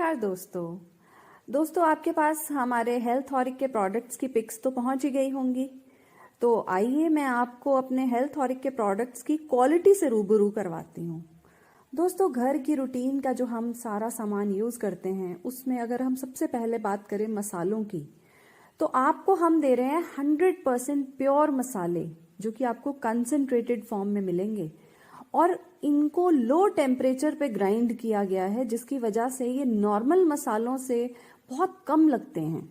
नमस्कार दोस्तों आपके पास हमारे हेल्थ ऑरिक के प्रोडक्ट्स की पिक्स तो पहुंच ही गई होंगी। तो आइए मैं आपको अपने हेल्थ ऑरिक के प्रोडक्ट्स की क्वालिटी से रूबरू करवाती हूँ। दोस्तों, घर की रूटीन का जो हम सारा सामान यूज़ करते हैं उसमें अगर हम सबसे पहले बात करें मसालों की, तो आपको हम दे रहे हैं 100% प्योर मसाले जो कि आपको कंसंट्रेटेड फॉर्म में मिलेंगे और इनको लो टेम्परेचर पे ग्राइंड किया गया है, जिसकी वजह से ये नॉर्मल मसालों से बहुत कम लगते हैं।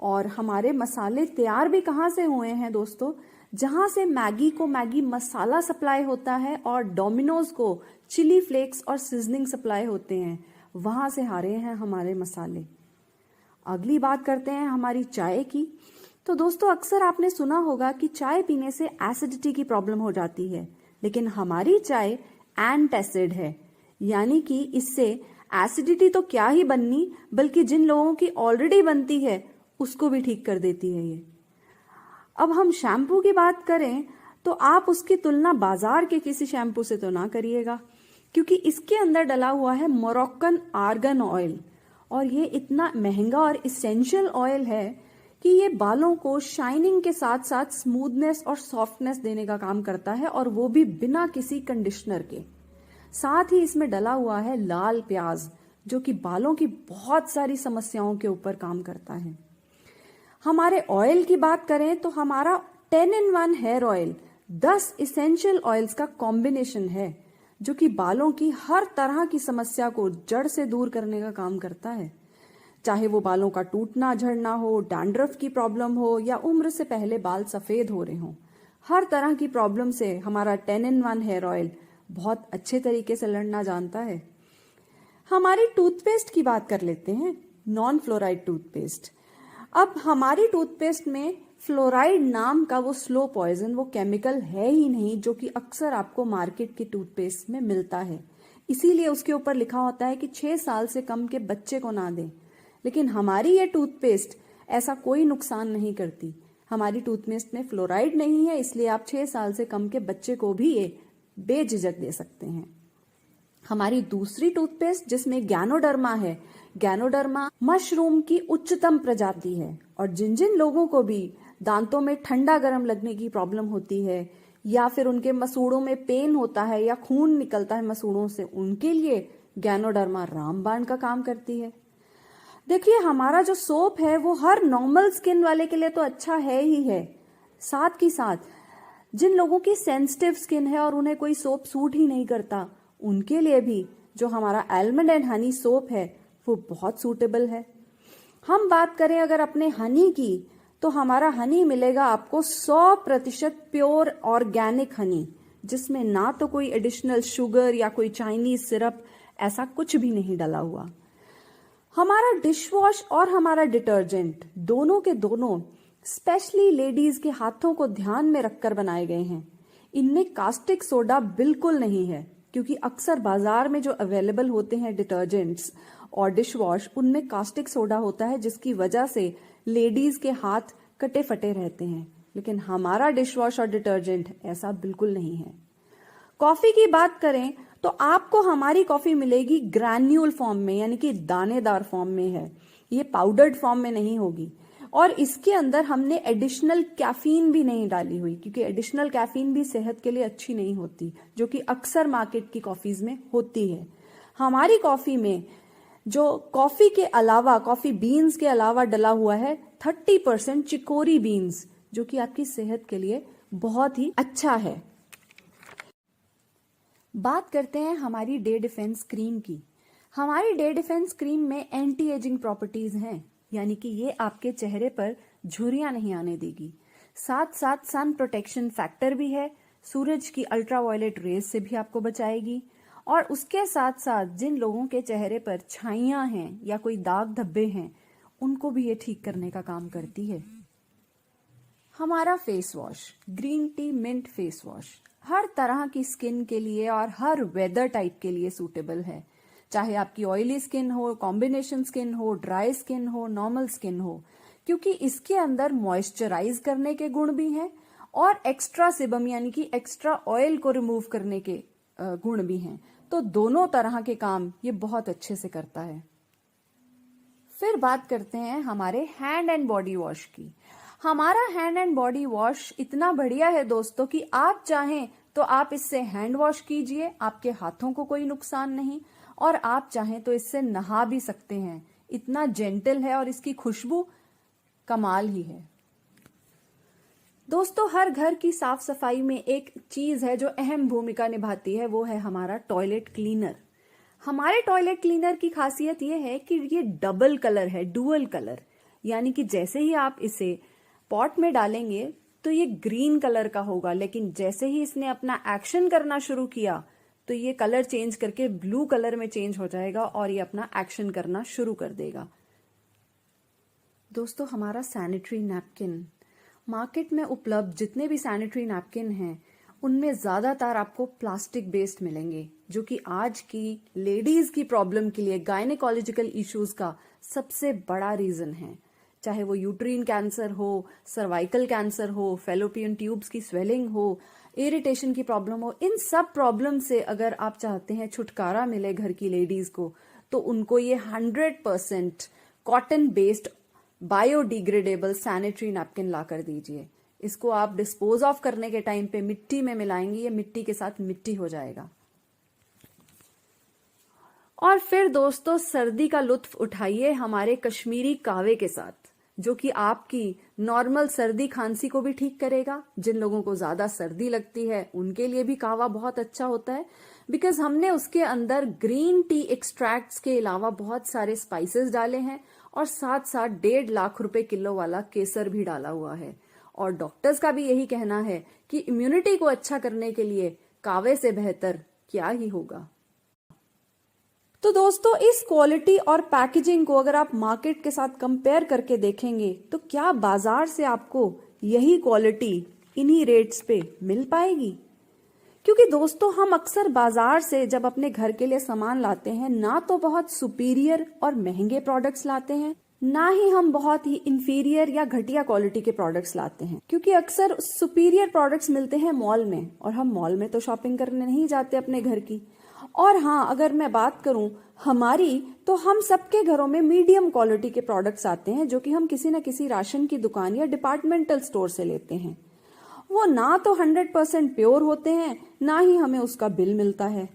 और हमारे मसाले तैयार भी कहाँ से हुए हैं दोस्तों? जहाँ से मैगी को मैगी मसाला सप्लाई होता है और डोमिनोज को चिली फ्लेक्स और सीजनिंग सप्लाई होते हैं, वहाँ से हारे हैं हमारे मसाले। अगली बात करते हैं हमारी चाय की। तो दोस्तों, अक्सर आपने सुना होगा कि चाय पीने से एसिडिटी की प्रॉब्लम हो जाती है, लेकिन हमारी चाय एंटासिड है, यानी कि इससे एसिडिटी तो क्या ही बननी, बल्कि जिन लोगों की ऑलरेडी बनती है उसको भी ठीक कर देती है ये। अब हम शैम्पू की बात करें तो आप उसकी तुलना बाजार के किसी शैम्पू से तो ना करिएगा, क्योंकि इसके अंदर डला हुआ है मोरक्कन आर्गन ऑयल, और ये इतना महंगा और इसेंशियल ऑयल है कि ये बालों को शाइनिंग के साथ साथ स्मूथनेस और सॉफ्टनेस देने का काम करता है, और वो भी बिना किसी कंडीशनर के। साथ ही इसमें डला हुआ है लाल प्याज, जो कि बालों की बहुत सारी समस्याओं के ऊपर काम करता है। हमारे ऑयल की बात करें तो हमारा 10 in 1 hair oil 10 essential oils का कॉम्बिनेशन है, जो कि बालों की हर तरह की समस्या को जड़ से दूर करने का काम करता है। चाहे वो बालों का टूटना झड़ना हो, डैंड्रफ की प्रॉब्लम हो, या उम्र से पहले बाल सफेद हो रहे हों, हर तरह की प्रॉब्लम से हमारा 10 in 1 हेयर ऑयल बहुत अच्छे तरीके से लड़ना जानता है। हमारी टूथपेस्ट की बात कर लेते हैं, नॉन फ्लोराइड टूथपेस्ट। अब हमारी टूथपेस्ट में फ्लोराइड नाम का वो स्लो पॉइजन, वो केमिकल है ही नहीं जो कि अक्सर आपको मार्केट की टूथपेस्ट में मिलता है। इसीलिए उसके ऊपर लिखा होता है कि 6 साल से कम के बच्चे को ना दें, लेकिन हमारी ये टूथपेस्ट ऐसा कोई नुकसान नहीं करती। हमारी टूथपेस्ट में फ्लोराइड नहीं है, इसलिए आप 6 साल से कम के बच्चे को भी ये बेझिझक दे सकते हैं। हमारी दूसरी टूथपेस्ट जिसमें गैनोडर्मा है, गैनोडर्मा मशरूम की उच्चतम प्रजाति है, और जिन जिन लोगों को भी दांतों में ठंडा गर्म लगने की प्रॉब्लम होती है, या फिर उनके मसूड़ों में पेन होता है या खून निकलता है मसूड़ों से, उनके लिए गैनोडर्मा रामबाण का काम करती है। देखिए, हमारा जो सोप है वो हर नॉर्मल स्किन वाले के लिए तो अच्छा है ही है, साथ ही साथ जिन लोगों की सेंसिटिव स्किन है और उन्हें कोई सोप सूट ही नहीं करता, उनके लिए भी जो हमारा आलमंड एंड हनी सोप है वो बहुत सूटेबल है। हम बात करें अगर अपने हनी की, तो हमारा हनी मिलेगा आपको 100% प्योर ऑर्गेनिक हनी, जिसमें ना तो कोई एडिशनल शुगर या कोई चाइनीज सिरप, ऐसा कुछ भी नहीं डला हुआ। हमारा डिश वॉश और हमारा डिटर्जेंट दोनों के दोनों स्पेशली लेडीज के हाथों को ध्यान में रखकर बनाए गए हैं। इनमें कास्टिक सोडा बिल्कुल नहीं है, क्योंकि अक्सर बाजार में जो अवेलेबल होते हैं डिटर्जेंट्स और डिश वॉश, उनमें कास्टिक सोडा होता है, जिसकी वजह से लेडीज के हाथ कटे फटे रहते हैं। लेकिन हमारा डिश वॉश और डिटर्जेंट ऐसा बिल्कुल नहीं है। कॉफी की बात करें तो आपको हमारी कॉफी मिलेगी ग्रैन्यूल फॉर्म में, यानी कि दानेदार फॉर्म में है, ये पाउडर्ड फॉर्म में नहीं होगी। और इसके अंदर हमने एडिशनल कैफीन भी नहीं डाली हुई, क्योंकि एडिशनल कैफीन भी सेहत के लिए अच्छी नहीं होती, जो कि अक्सर मार्केट की कॉफीज में होती है। हमारी कॉफी में जो कॉफी के अलावा, कॉफी बीन्स के अलावा डला हुआ है 30% चिकोरी बीन्स, जो कि आपकी सेहत के लिए बहुत ही अच्छा है। बात करते हैं हमारी डे डिफेंस क्रीम की। हमारी डे डिफेंस क्रीम में एंटी एजिंग प्रॉपर्टीज हैं, यानी कि ये आपके चेहरे पर झुर्रियां नहीं आने देगी। साथ साथ सन प्रोटेक्शन फैक्टर भी है, सूरज की अल्ट्रावायलेट रेज से भी आपको बचाएगी। और उसके साथ साथ जिन लोगों के चेहरे पर छाइयां हैं या कोई दाग धब्बे हैं, उनको भी ये ठीक करने का काम करती है। हमारा face wash green tea mint face wash हर तरह की स्किन के लिए और हर वेदर टाइप के लिए सूटेबल है, चाहे आपकी ऑयली स्किन हो, कॉम्बिनेशन स्किन हो, ड्राई स्किन हो, नॉर्मल स्किन हो, क्योंकि इसके अंदर मॉइस्चराइज करने के गुण भी हैं और एक्स्ट्रा सिबम यानी कि एक्स्ट्रा ऑयल को रिमूव करने के गुण भी हैं। तो दोनों तरह के काम ये बहुत अच्छे से करता है। फिर बात करते हैं हमारे हैंड एंड बॉडी वॉश की। हमारा हैंड एंड बॉडी वॉश इतना बढ़िया है दोस्तों कि आप चाहें तो आप इससे हैंड वॉश कीजिए, आपके हाथों को कोई नुकसान नहीं, और आप चाहें तो इससे नहा भी सकते हैं। इतना जेंटल है और इसकी खुशबू कमाल ही है। दोस्तों, हर घर की साफ सफाई में एक चीज है जो अहम भूमिका निभाती है, वो है हमारा टॉयलेट क्लीनर। हमारे टॉयलेट क्लीनर की खासियत यह है कि ये डबल कलर है, डुअल कलर, यानी कि जैसे ही आप इसे पॉट में डालेंगे तो ये ग्रीन कलर का होगा, लेकिन जैसे ही इसने अपना एक्शन करना शुरू किया तो ये कलर चेंज करके ब्लू कलर में चेंज हो जाएगा और ये अपना एक्शन करना शुरू कर देगा। दोस्तों, हमारा सैनिटरी नैपकिन, मार्केट में उपलब्ध जितने भी सैनिटरी नैपकिन हैं उनमें ज्यादातर आपको प्लास्टिक बेस्ड मिलेंगे, जो कि आज की लेडीज की प्रॉब्लम के लिए, गायनेकोलॉजिकल इश्यूज का सबसे बड़ा रीजन है। चाहे वो यूट्रीन कैंसर हो, सर्वाइकल कैंसर हो, फैलोपियन ट्यूब्स की स्वेलिंग हो, इरिटेशन की प्रॉब्लम हो, इन सब प्रॉब्लम से अगर आप चाहते हैं छुटकारा मिले घर की लेडीज को, तो उनको ये 100% cotton based biodegradable sanitary napkin ला कर दीजिए। इसको आप डिस्पोज ऑफ करने के टाइम पे मिट्टी में मिलाएंगे, ये मिट्टी के साथ मिट्टी हो जाएगा। और फिर दोस्तों, सर्दी का लुत्फ उठाइए हमारे कश्मीरी कावे के साथ, जो कि आपकी नॉर्मल सर्दी खांसी को भी ठीक करेगा। जिन लोगों को ज्यादा सर्दी लगती है उनके लिए भी कावा बहुत अच्छा होता है, बिकॉज हमने उसके अंदर ग्रीन टी एक्सट्रैक्ट्स के अलावा बहुत सारे स्पाइसेस डाले हैं और साथ साथ 1.5 लाख रुपए किलो वाला केसर भी डाला हुआ है। और डॉक्टर्स का भी यही कहना है कि इम्यूनिटी को अच्छा करने के लिए कावे से बेहतर क्या ही होगा। तो दोस्तों, इस क्वालिटी और पैकेजिंग को अगर आप मार्केट के साथ कंपेयर करके देखेंगे तो क्या बाजार से आपको यही क्वालिटी इन्हीं रेट्स पे मिल पाएगी? क्योंकि दोस्तों, हम अक्सर बाजार से जब अपने घर के लिए सामान लाते हैं, ना तो बहुत सुपीरियर और महंगे प्रोडक्ट्स लाते हैं, ना ही हम बहुत ही इंफीरियर या घटिया क्वालिटी के प्रोडक्ट्स लाते हैं। क्योंकि अक्सर सुपीरियर प्रोडक्ट्स मिलते हैं मॉल में, और हम मॉल में तो शॉपिंग करने नहीं जाते अपने घर की। और हाँ, अगर मैं बात करूं हमारी, तो हम सबके घरों में मीडियम क्वालिटी के प्रोडक्ट्स आते हैं, जो कि हम किसी न किसी राशन की दुकान या डिपार्टमेंटल स्टोर से लेते हैं। वो ना तो 100% प्योर होते हैं, ना ही हमें उसका बिल मिलता है।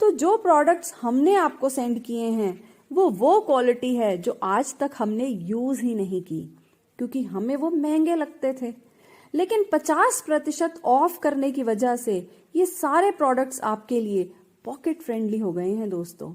तो जो प्रोडक्ट्स हमने आपको सेंड किए हैं वो क्वालिटी है जो आज तक हमने यूज ही नहीं की, क्योंकि हमें वो महंगे लगते थे। लेकिन 50% ऑफ करने की वजह से ये सारे प्रोडक्ट्स आपके लिए पॉकेट फ्रेंडली हो गए हैं दोस्तों।